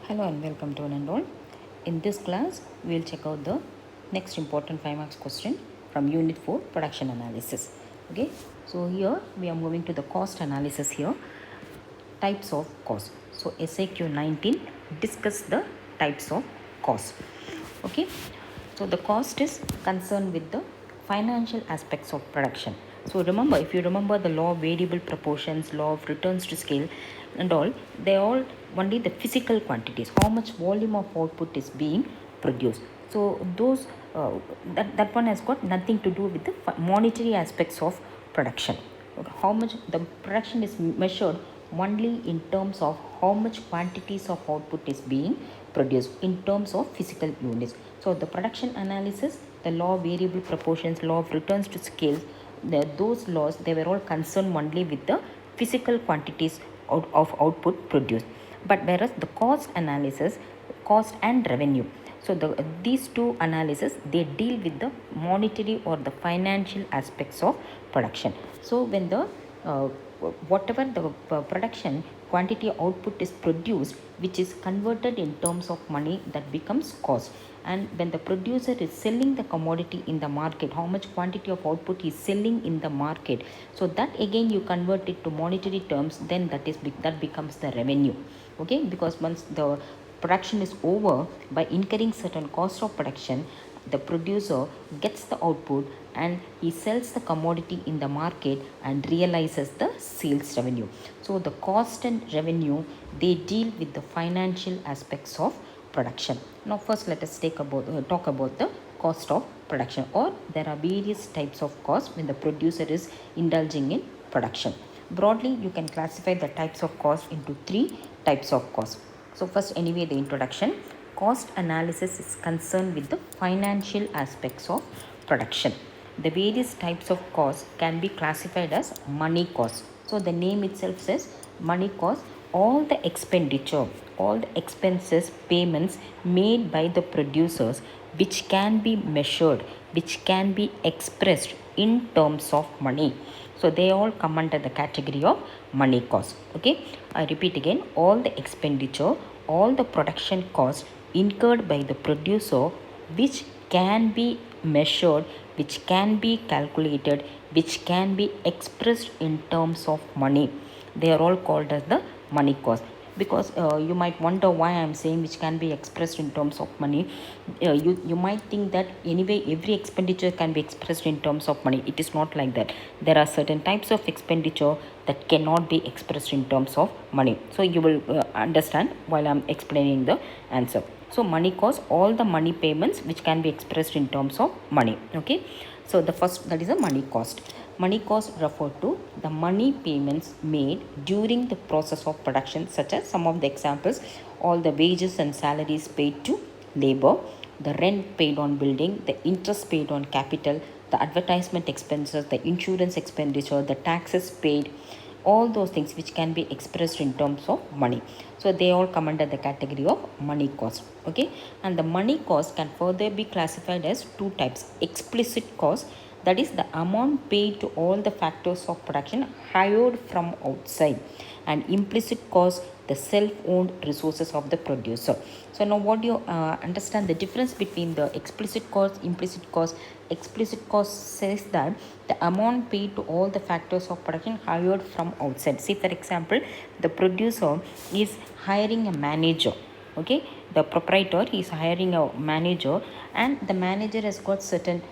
Hello and welcome to one and all. In this class, we will check out the next important 5 marks question from Unit 4 Production Analysis. Okay, so here we are moving to the cost analysis here. Types of cost. So SAQ 19 discuss the types of cost. Okay, so the cost is concerned with the financial aspects of production. So remember, if you remember the law of variable proportions, law of returns to scale and all, they all only the physical quantities, how much volume of output is being produced. So those that one has got nothing to do with the monetary aspects of production. Okay, how much the production is measured only in terms of how much quantities of output is being produced in terms of physical units. So the production analysis, the law of variable proportions, law of returns to scales, those laws, they were all concerned only with the physical quantities of output produced. But whereas the cost analysis, cost and revenue, so these two analysis, they deal with the monetary or the financial aspects of production. So when the whatever the production quantity output is produced, which is converted in terms of money, that becomes cost. And when the producer is selling the commodity in the market, how much quantity of output he is selling in the market, so that again you convert it to monetary terms, then that becomes the revenue. Okay, because once the production is over, by incurring certain cost of production, the producer gets the output and he sells the commodity in the market and realizes the sales revenue. So the cost and revenue, they deal with the financial aspects of production. Now first let us talk about the cost of production, or there are various types of cost when the producer is indulging in production. Broadly, you can classify the types of cost into 3 types of cost. So first, anyway, the introduction. Cost analysis is concerned with the financial aspects of production. The various types of cost can be classified as money cost. So the name itself says money cost. All the expenditure, all the expenses, payments made by the producers, which can be measured, which can be expressed in terms of money. So they all come under the category of money cost. Okay, I repeat again, all the expenditure, all the production costs incurred by the producer, which can be measured, which can be calculated, which can be expressed in terms of money, they are all called as the money cost. Because you might wonder why I am saying which can be expressed in terms of money. You might think that anyway every expenditure can be expressed in terms of money. It is not like that. There are certain types of expenditure that cannot be expressed in terms of money. So you will understand while I am explaining the answer. So money cost, all the money payments which can be expressed in terms of money. Okay, so the first, that is a money cost. Money cost refer to the money payments made during the process of production, such as some of the examples: all the wages and salaries paid to labor, the rent paid on building, the interest paid on capital, the advertisement expenses, the insurance expenditure, the taxes paid, all those things which can be expressed in terms of money. So they all come under the category of money cost. Okay, and the money cost can further be classified as 2 types: explicit cost, that is the amount paid to all the factors of production hired from outside, and implicit cost, the self-owned resources of the producer. So now what do you understand the difference between the explicit cost, implicit cost? Explicit cost says that the amount paid to all the factors of production hired from outside. See, for example, the producer is hiring a manager. Okay, the proprietor is hiring a manager, and the manager has got certain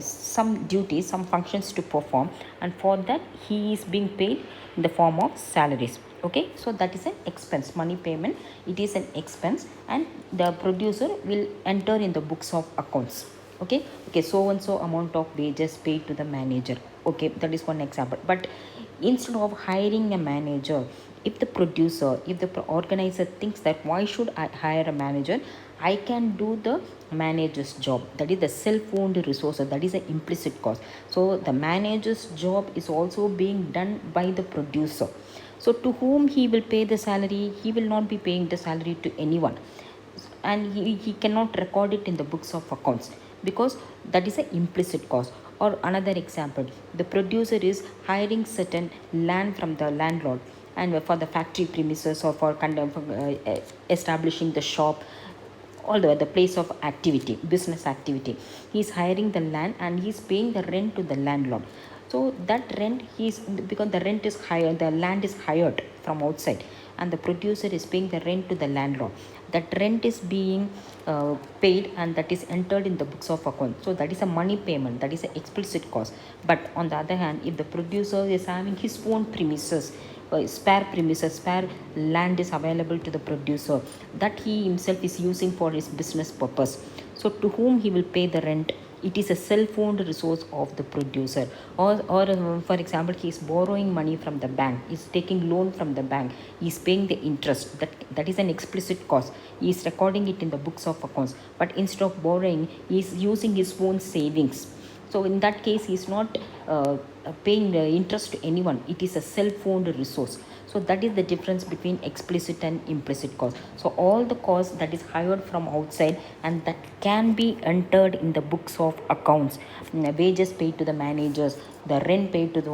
some duties, some functions to perform, and for that he is being paid in the form of salaries. Okay, so that is an expense, money payment, it is an expense, and the producer will enter in the books of accounts. Okay, so and so amount of wages paid to the manager. Okay, that is one example. But instead of hiring a manager, if the producer, if the organizer thinks that why should I hire a manager, I can do the manager's job, that is the self-owned resources, that is the implicit cost. So the manager's job is also being done by the producer. So to whom he will pay the salary? He will not be paying the salary to anyone, and he cannot record it in the books of accounts, because that is an implicit cost. Or another example, the producer is hiring certain land from the landlord, and for the factory premises or for establishing the shop, all the place of activity, business activity. He is hiring the land and he is paying the rent to the landlord. So that rent, because the rent is higher, the land is hired from outside, and the producer is paying the rent to the landlord. That rent is being paid, and that is entered in the books of account. So that is a money payment, that is an explicit cost. But on the other hand, if the producer is having his own premises, spare land is available to the producer that he himself is using for his business purpose, so to whom he will pay the rent? It is a self-owned resource of the producer. Or for example, he is borrowing money from the bank, he is taking loan from the bank, he is paying the interest. That is an explicit cost. He is recording it in the books of accounts, but instead of borrowing, he is using his own savings. So in that case, he is not paying the interest to anyone. It is a self-owned resource. So that is the difference between explicit and implicit cost. So all the costs that is hired from outside and that can be entered in the books of accounts, wages paid to the managers, the rent paid to the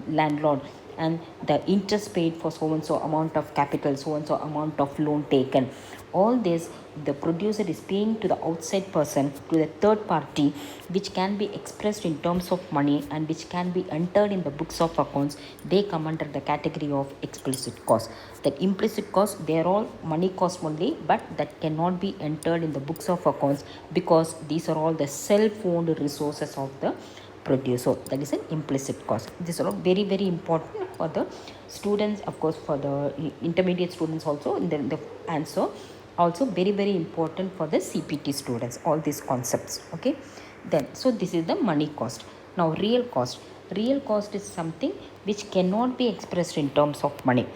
landlord, and the interest paid for so and so amount of capital, so and so amount of loan taken, all this the producer is paying to the outside person, to the third party, which can be expressed in terms of money and which can be entered in the books of accounts. They come under the category of explicit cost. The implicit cost, they are all money cost only, but that cannot be entered in the books of accounts because these are all the self-owned resources of the producer. That is an implicit cost. This is all very very important for the students, of course, for the intermediate students also in the answer, also very very important for the CPT students, all these concepts. Okay, then so this is the money cost. Now real cost. Real cost is something which cannot be expressed in terms of money.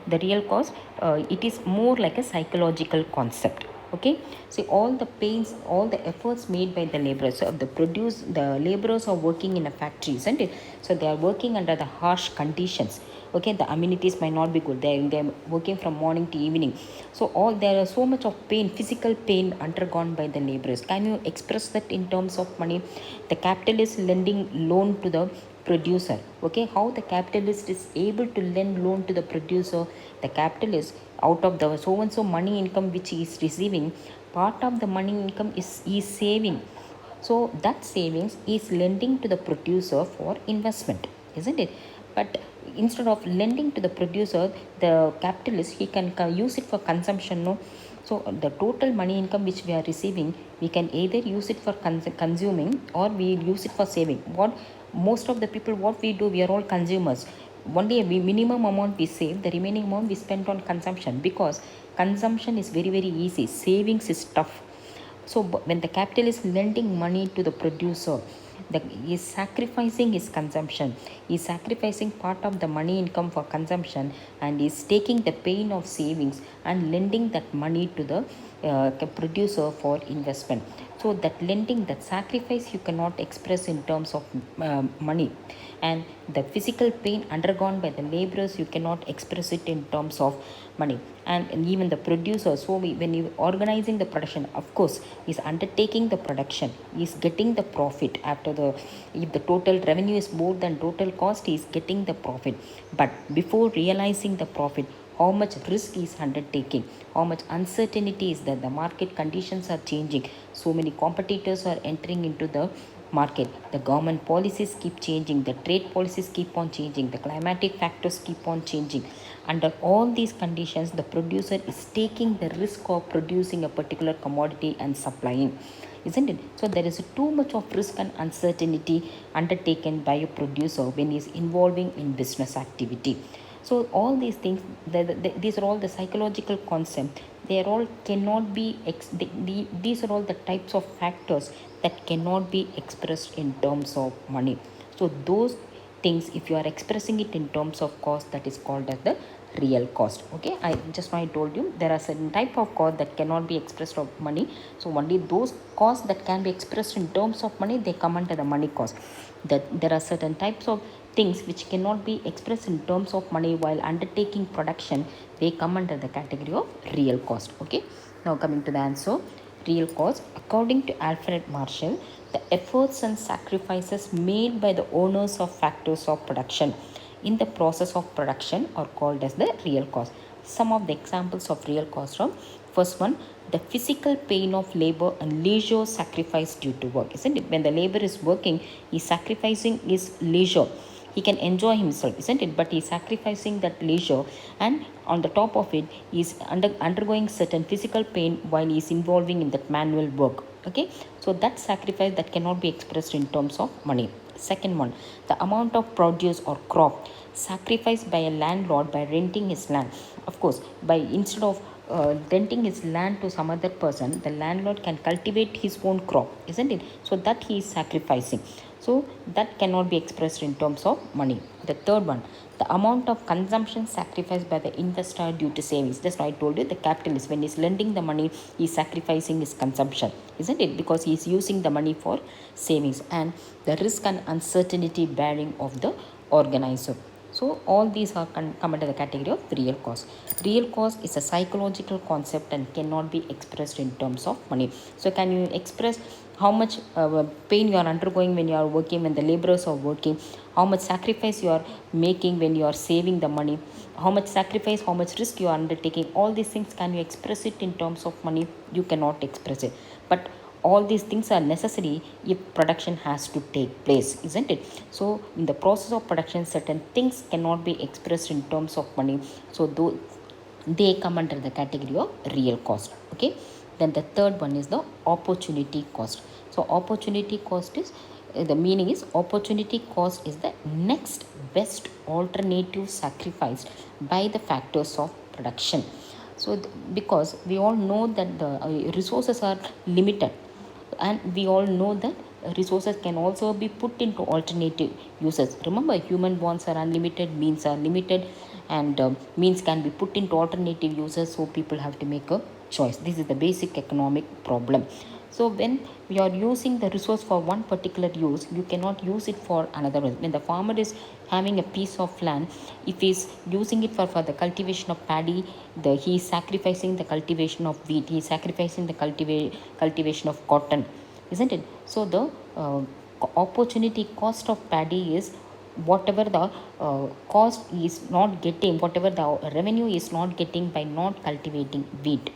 The real cost, it is more like a psychological concept. Okay, see, all the pains, all the efforts made by the laborers. So the laborers are working in a factory, isn't it? So they are working under the harsh conditions. Okay, the amenities might not be good, they're working from morning to evening. So all there are so much of pain, physical pain undergone by the laborers. Can you express that in terms of money? The capitalist lending loan to the producer. Okay, how the capitalist is able to lend loan to the producer? The capitalist, out of the so and so money income which he is receiving, part of the money income is saving. So that savings is lending to the producer for investment, isn't it? But instead of lending to the producer, the capitalist, he can use it for consumption, no? So the total money income which we are receiving, we can either use it for consuming or we use it for saving. What most of the people, what we do, we are all consumers. Only a minimum amount we save, the remaining amount we spend on consumption, because consumption is very very easy, savings is tough. So when the capitalist is lending money to the producer, he is sacrificing his consumption. He is sacrificing part of the money income for consumption, and is taking the pain of savings and lending that money to the producer for investment. So that lending, that sacrifice, you cannot express in terms of money. And the physical pain undergone by the laborers, you cannot express it in terms of money. And even the producer, so when you organizing the production, of course, is undertaking the production, is getting the profit after the, if the total revenue is more than total cost, he is getting the profit. But before realizing the profit, how much risk is undertaking, how much uncertainty is that the market conditions are changing, so many competitors are entering into the market, the government policies keep changing, the trade policies keep on changing, the climatic factors keep on changing. Under all these conditions, the producer is taking the risk of producing a particular commodity and supplying, isn't it? So there is too much of risk and uncertainty undertaken by a producer when he is involving in business activity. So all these things, these are all the psychological concepts. They are all cannot be these are all the types of factors that cannot be expressed in terms of money. So those things, if you are expressing it in terms of cost, that is called as the real cost. Okay, I just now I told you there are certain type of cost that cannot be expressed of money. So only those costs that can be expressed in terms of money, they come under the money cost. That there are certain types of things which cannot be expressed in terms of money while undertaking production, they come under the category of real cost. Okay, now coming to the answer. Real cost, according to Alfred Marshall, the efforts and sacrifices made by the owners of factors of production in the process of production are called as the real cost. Some of the examples of real cost are: first one, the physical pain of labor and leisure sacrifice due to work. Isn't it? When the labor is working, he is sacrificing his leisure. He can enjoy himself, isn't it? But he is sacrificing that leisure, and on the top of it, he is undergoing certain physical pain while he is involving in that manual work. Okay, so that sacrifice that cannot be expressed in terms of money. Second one, the amount of produce or crop sacrificed by a landlord by renting his land. Of course, by instead of renting his land to some other person, the landlord can cultivate his own crop, isn't it? So that he is sacrificing. So that cannot be expressed in terms of money. The third one, the amount of consumption sacrificed by the investor due to savings. Just I told you, the capitalist, when he's lending the money, he's sacrificing his consumption, isn't it? Because he's using the money for savings. And the risk and uncertainty bearing of the organizer. So all these are come under the category of real cost. Real cost is a psychological concept and cannot be expressed in terms of money. So can you express how much pain you are undergoing when you are working, when the laborers are working, how much sacrifice you are making when you are saving the money, how much sacrifice, how much risk you are undertaking? All these things, can you express it in terms of money? You cannot express it. But all these things are necessary if production has to take place, isn't it? So in the process of production, certain things cannot be expressed in terms of money, so though they come under the category of real cost. Okay, then the third one is the opportunity cost. So opportunity cost is the meaning is, opportunity cost is the next best alternative sacrificed by the factors of production. So because we all know that the resources are limited, and we all know that resources can also be put into alternative uses. Remember, human wants are unlimited, means are limited, and means can be put into alternative uses, so people have to make a choice. This is the basic economic problem. So when we are using the resource for one particular use, you cannot use it for another one. When the farmer is having a piece of land, if he is using it for the cultivation of paddy, he is sacrificing the cultivation of wheat, he is sacrificing the cultivation of cotton, isn't it? So the opportunity cost of paddy is whatever the cost is not getting, whatever the revenue is not getting by not cultivating wheat,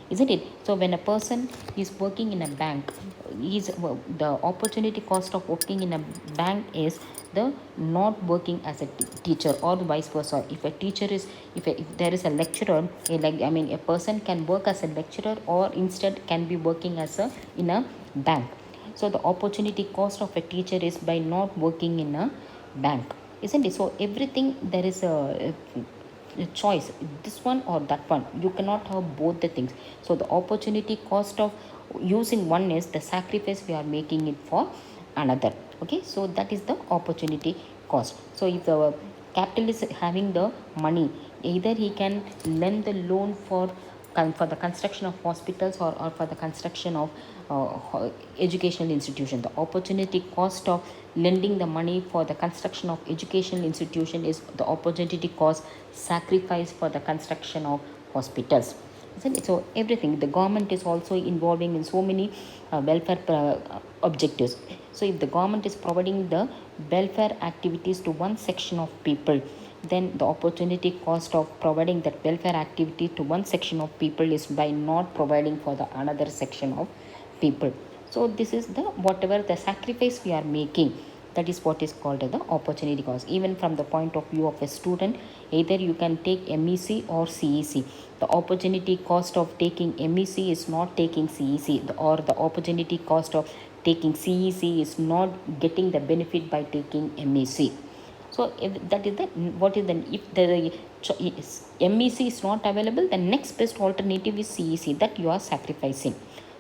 isn't it? So when a person is working in a bank, the opportunity cost of working in a bank is the not working as a teacher, or vice versa. If a teacher is, if there is a lecturer, a person can work as a lecturer, or instead can be working as a in a bank. So the opportunity cost of a teacher is by not working in a bank, isn't it? So everything, there is a choice, this one or that one. You cannot have both the things. So the opportunity cost of using one is the sacrifice we are making it for another. Okay, so that is the opportunity cost. So if the capitalist is having the money, either he can lend the loan for the construction of hospitals, or for the construction of educational institution. The opportunity cost of lending the money for the construction of educational institution is the opportunity cost sacrifice for the construction of hospitals, isn't it? So everything, the government is also involving in so many welfare objectives. So if the government is providing the welfare activities to one section of people, then the opportunity cost of providing that welfare activity to one section of people is by not providing for the another section of people. So this is the whatever the sacrifice we are making, that is what is called the opportunity cost. Even from the point of view of a student, either you can take MEC or CEC. The opportunity cost of taking MEC is not taking CEC, or the opportunity cost of taking CEC is not getting the benefit by taking MEC. So if that is the, what is the, if the MEC is not available, the next best alternative is CEC, that you are sacrificing.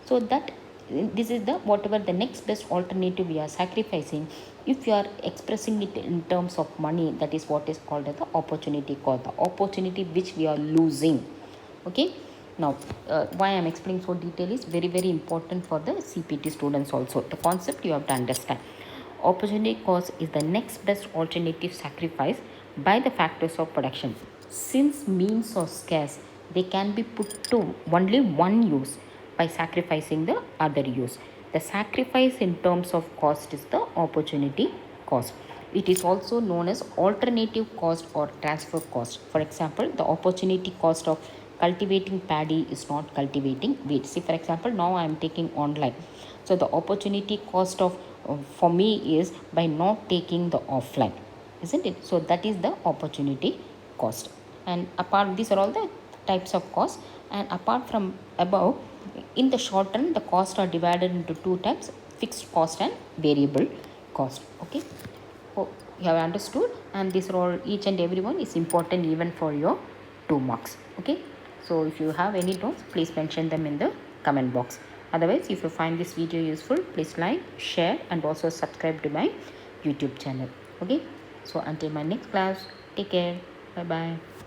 So that this is the whatever the next best alternative we are sacrificing. If you are expressing it in terms of money, that is what is called as the opportunity cost, the opportunity which we are losing. Okay, now why I am explaining so detail is very very important for the CPT students also. The concept you have to understand. Opportunity cost is the next best alternative sacrifice by the factors of production. Since means are scarce, they can be put to only one use by sacrificing the other use. The sacrifice in terms of cost is the opportunity cost. It is also known as alternative cost or transfer cost. For example, the opportunity cost of cultivating paddy is not cultivating wheat. See, for example, now I am taking online. So the opportunity cost of for me is by not taking the offline, isn't it? So that is the opportunity cost. And apart, these are all the types of cost. And apart from above, in the short run, the costs are divided into two types: fixed cost and variable cost. Okay, hope you have understood. And these are all, each and every one is important even for your 2 marks. Okay, so if you have any doubts, please mention them in the comment box. Otherwise, if you find this video useful, please like, share, and also subscribe to my YouTube channel. Okay, so until my next class, take care. Bye bye.